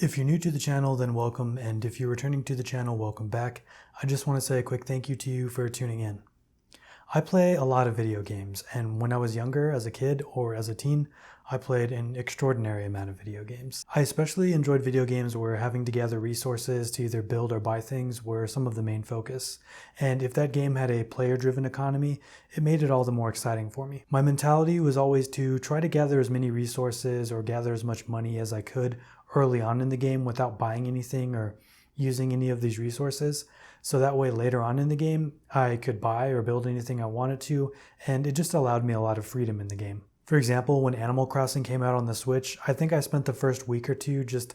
If you're new to the channel, then welcome, and if you're returning to the channel, welcome back. I just want to say a quick thank you to you for tuning in. I play a lot of video games, and when I was younger, as a kid or as a teen, I played an extraordinary amount of video games. I especially enjoyed video games where having to gather resources to either build or buy things were some of the main focus. And if that game had a player-driven economy, it made it all the more exciting for me. My mentality was always to try to gather as many resources or gather as much money as I could early on in the game without buying anything or using any of these resources. So that way later on in the game, I could buy or build anything I wanted to, and it just allowed me a lot of freedom in the game. For example, when Animal Crossing came out on the Switch, I think I spent the first week or two just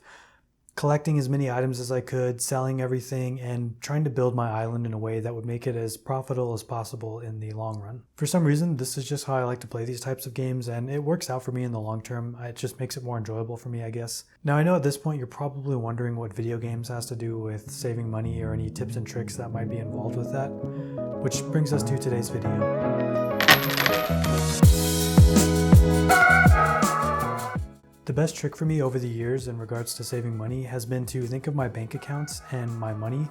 collecting as many items as I could, selling everything, and trying to build my island in a way that would make it as profitable as possible in the long run. For some reason, this is just how I like to play these types of games, and it works out for me in the long term. It just makes it more enjoyable for me, I guess. Now, I know at this point you're probably wondering what video games has to do with saving money or any tips and tricks that might be involved with that, which brings us to today's video. The best trick for me over the years in regards to saving money has been to think of my bank accounts and my money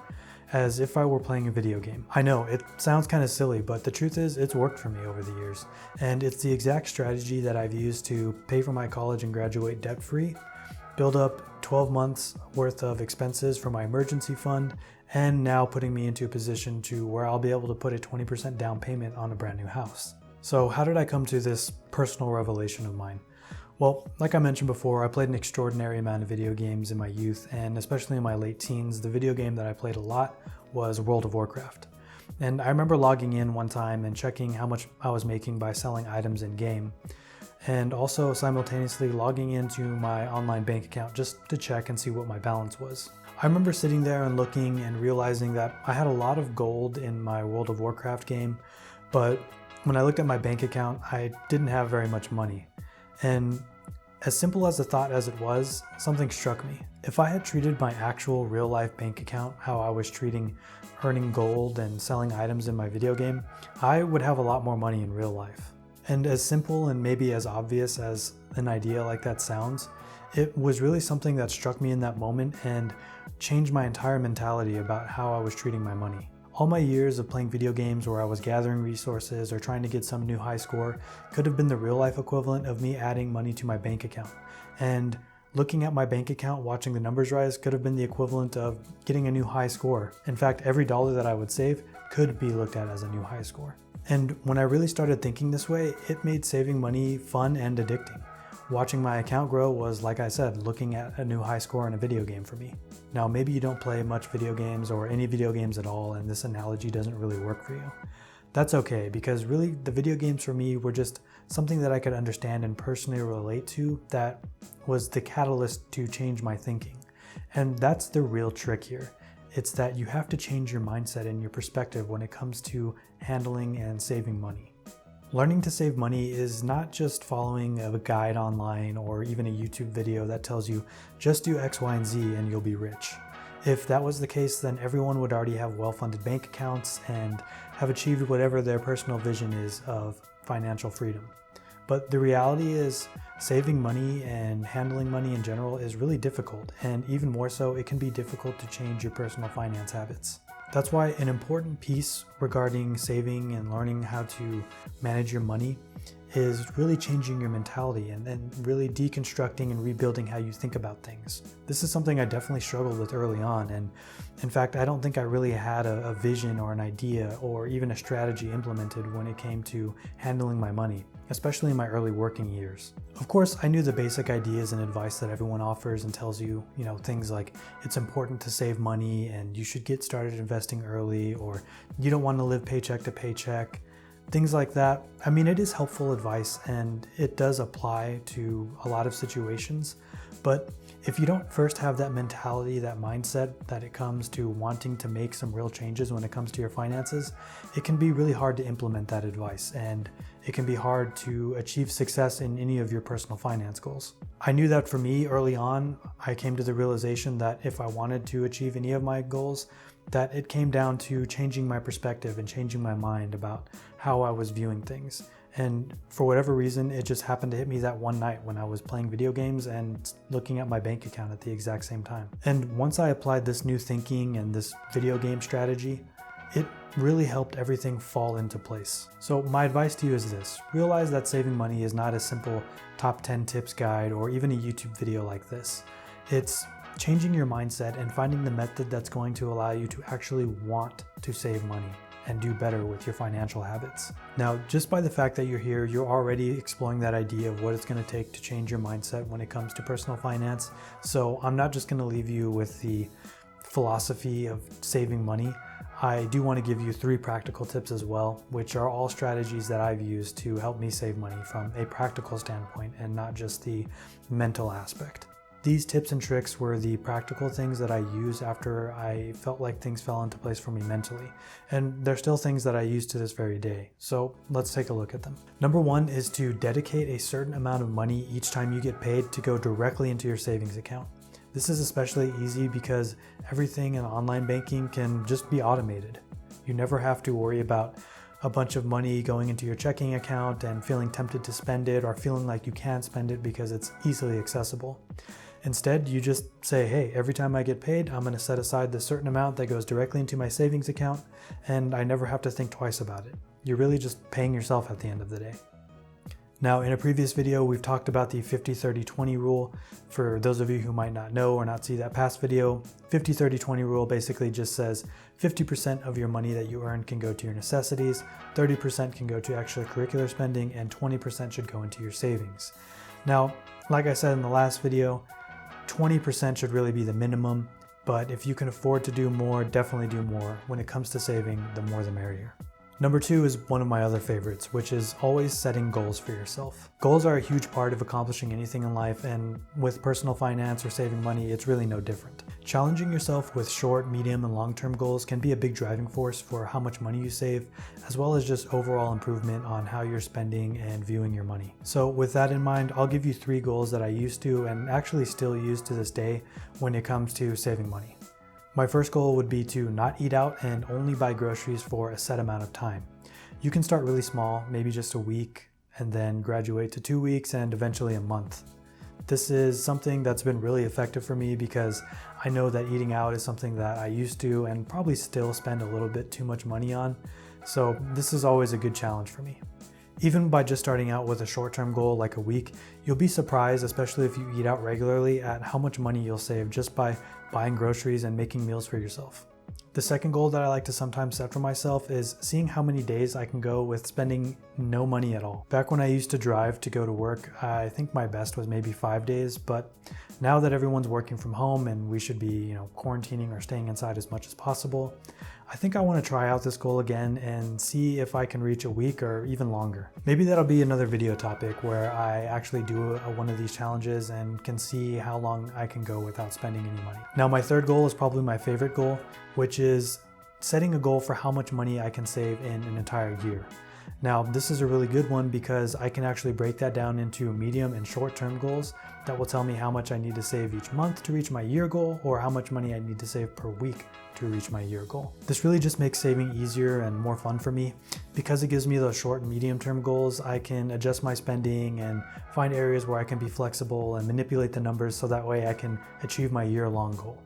as if I were playing a video game. I know, it sounds kind of silly, but the truth is it's worked for me over the years. And it's the exact strategy that I've used to pay for my college and graduate debt-free, build up 12 months worth of expenses for my emergency fund, and now putting me into a position to where I'll be able to put a 20% down payment on a brand new house. So how did I come to this personal revelation of mine? Well, like I mentioned before, I played an extraordinary amount of video games in my youth, and especially in my late teens, the video game that I played a lot was World of Warcraft. And I remember logging in one time and checking how much I was making by selling items in game, and also simultaneously logging into my online bank account just to check and see what my balance was. I remember sitting there and looking and realizing that I had a lot of gold in my World of Warcraft game, but when I looked at my bank account, I didn't have very much money. And as simple as the thought as it was, something struck me. If I had treated my actual real-life bank account how I was treating earning gold and selling items in my video game, I would have a lot more money in real life. And as simple and maybe as obvious as an idea like that sounds, it was really something that struck me in that moment and changed my entire mentality about how I was treating my money. All my years of playing video games where I was gathering resources or trying to get some new high score could have been the real life equivalent of me adding money to my bank account. And looking at my bank account, watching the numbers rise could have been the equivalent of getting a new high score. In fact, every dollar that I would save could be looked at as a new high score. And when I really started thinking this way, it made saving money fun and addicting. Watching my account grow was, like I said, looking at a new high score in a video game for me. Now, maybe you don't play much video games or any video games at all, and this analogy doesn't really work for you. That's okay, because really the video games for me were just something that I could understand and personally relate to that was the catalyst to change my thinking. And that's the real trick here. It's that you have to change your mindset and your perspective when it comes to handling and saving money. Learning to save money is not just following a guide online or even a YouTube video that tells you just do X, Y, and Z and you'll be rich. If that was the case, then everyone would already have well-funded bank accounts and have achieved whatever their personal vision is of financial freedom. But the reality is saving money and handling money in general is really difficult, and even more so, it can be difficult to change your personal finance habits. That's why an important piece regarding saving and learning how to manage your money is really changing your mentality and really deconstructing and rebuilding how you think about things. This is something I definitely struggled with early on, and in fact, I don't think I really had a vision or an idea or even a strategy implemented when it came to handling my money, especially in my early working years. Of course, I knew the basic ideas and advice that everyone offers and tells you, things like it's important to save money and you should get started investing early, or you don't want to live paycheck to paycheck. Things like that. I mean, it is helpful advice and it does apply to a lot of situations, but if you don't first have that mentality, that mindset that it comes to wanting to make some real changes when it comes to your finances, it can be really hard to implement that advice, and it can be hard to achieve success in any of your personal finance goals. I knew that for me early on, I came to the realization that if I wanted to achieve any of my goals, that it came down to changing my perspective and changing my mind about how I was viewing things. And for whatever reason, it just happened to hit me that one night when I was playing video games and looking at my bank account at the exact same time. And once I applied this new thinking and this video game strategy, it really helped everything fall into place. So my advice to you is this: realize that saving money is not a simple top 10 tips guide or even a YouTube video like this. It's changing your mindset and finding the method that's going to allow you to actually want to save money and do better with your financial habits. Now, just by the fact that you're here, you're already exploring that idea of what it's going to take to change your mindset when it comes to personal finance. So I'm not just going to leave you with the philosophy of saving money. I do want to give you 3 practical tips as well, which are all strategies that I've used to help me save money from a practical standpoint and not just the mental aspect. These tips and tricks were the practical things that I used after I felt like things fell into place for me mentally. And they're still things that I use to this very day. So let's take a look at them. Number 1 is to dedicate a certain amount of money each time you get paid to go directly into your savings account. This is especially easy because everything in online banking can just be automated. You never have to worry about a bunch of money going into your checking account and feeling tempted to spend it or feeling like you can't spend it because it's easily accessible. Instead, you just say, hey, every time I get paid, I'm going to set aside this certain amount that goes directly into my savings account, and I never have to think twice about it. You're really just paying yourself at the end of the day. Now, in a previous video, we've talked about the 50-30-20 rule. For those of you who might not know or not see that past video, 50-30-20 rule basically just says 50% of your money that you earn can go to your necessities, 30% can go to extracurricular spending, and 20% should go into your savings. Now, like I said in the last video, 20% should really be the minimum, but if you can afford to do more, definitely do more. When it comes to saving, the more the merrier. Number 2 is one of my other favorites, which is always setting goals for yourself. Goals are a huge part of accomplishing anything in life, and with personal finance or saving money, it's really no different. Challenging yourself with short, medium, and long-term goals can be a big driving force for how much money you save, as well as just overall improvement on how you're spending and viewing your money. So with that in mind, I'll give you 3 goals that I used to and actually still use to this day when it comes to saving money. My first goal would be to not eat out and only buy groceries for a set amount of time. You can start really small, maybe just a week, and then graduate to 2 weeks and eventually a month. This is something that's been really effective for me because I know that eating out is something that I used to and probably still spend a little bit too much money on. So this is always a good challenge for me. Even by just starting out with a short-term goal like a week, you'll be surprised, especially if you eat out regularly, at how much money you'll save just by buying groceries and making meals for yourself. The second goal that I like to sometimes set for myself is seeing how many days I can go with spending no money at all. Back when I used to drive to go to work, I think my best was maybe 5 days, but now that everyone's working from home and we should be, quarantining or staying inside as much as possible, I think I want to try out this goal again and see if I can reach a week or even longer. Maybe that'll be another video topic where I actually do one of these challenges and can see how long I can go without spending any money. Now, my third goal is probably my favorite goal, which is setting a goal for how much money I can save in an entire year. Now, this is a really good one because I can actually break that down into medium and short-term goals that will tell me how much I need to save each month to reach my year goal or how much money I need to save per week to reach my year goal. This really just makes saving easier and more fun for me. Because it gives me those short and medium-term goals, I can adjust my spending and find areas where I can be flexible and manipulate the numbers so that way I can achieve my year-long goal.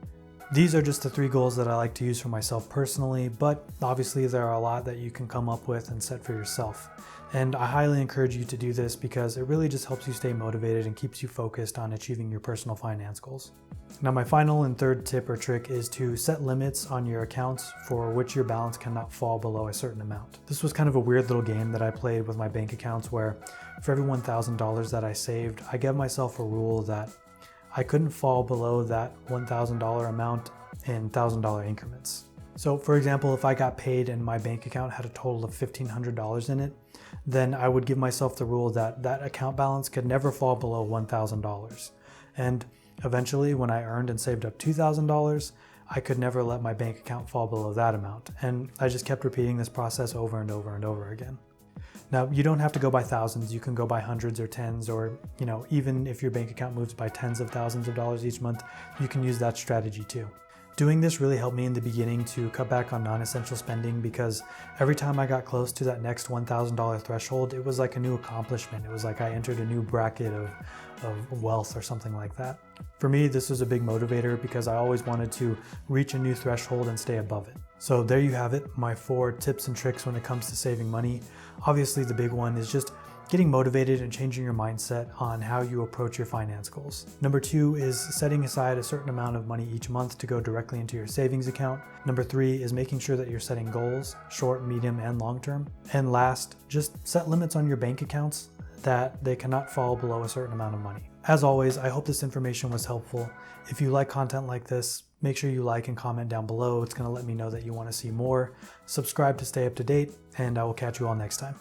These are just the 3 goals that I like to use for myself personally, but obviously there are a lot that you can come up with and set for yourself. And I highly encourage you to do this because it really just helps you stay motivated and keeps you focused on achieving your personal finance goals. Now, my final and third tip or trick is to set limits on your accounts for which your balance cannot fall below a certain amount. This was kind of a weird little game that I played with my bank accounts where for every $1,000 that I saved, I gave myself a rule that I couldn't fall below that $1,000 amount in $1,000 increments. So for example, if I got paid and my bank account had a total of $1,500 in it, then I would give myself the rule that that account balance could never fall below $1,000. And eventually, when I earned and saved up $2,000, I could never let my bank account fall below that amount. And I just kept repeating this process over and over and over again. Now, you don't have to go by thousands, you can go by hundreds or tens, or even if your bank account moves by tens of thousands of dollars each month, you can use that strategy too. Doing this really helped me in the beginning to cut back on non-essential spending, because every time I got close to that next $1,000 threshold, it was like a new accomplishment. It was like I entered a new bracket of wealth or something like that. For me, this was a big motivator because I always wanted to reach a new threshold and stay above it. So there you have it, my 4 tips and tricks when it comes to saving money. Obviously, the big one is just getting motivated and changing your mindset on how you approach your finance goals. Number 2 is setting aside a certain amount of money each month to go directly into your savings account. Number 3 is making sure that you're setting goals, short, medium, and long term. And last, just set limits on your bank accounts that they cannot fall below a certain amount of money. As always, I hope this information was helpful. If you like content like this, make sure you like and comment down below. It's going to let me know that you want to see more. Subscribe to stay up to date, and I will catch you all next time.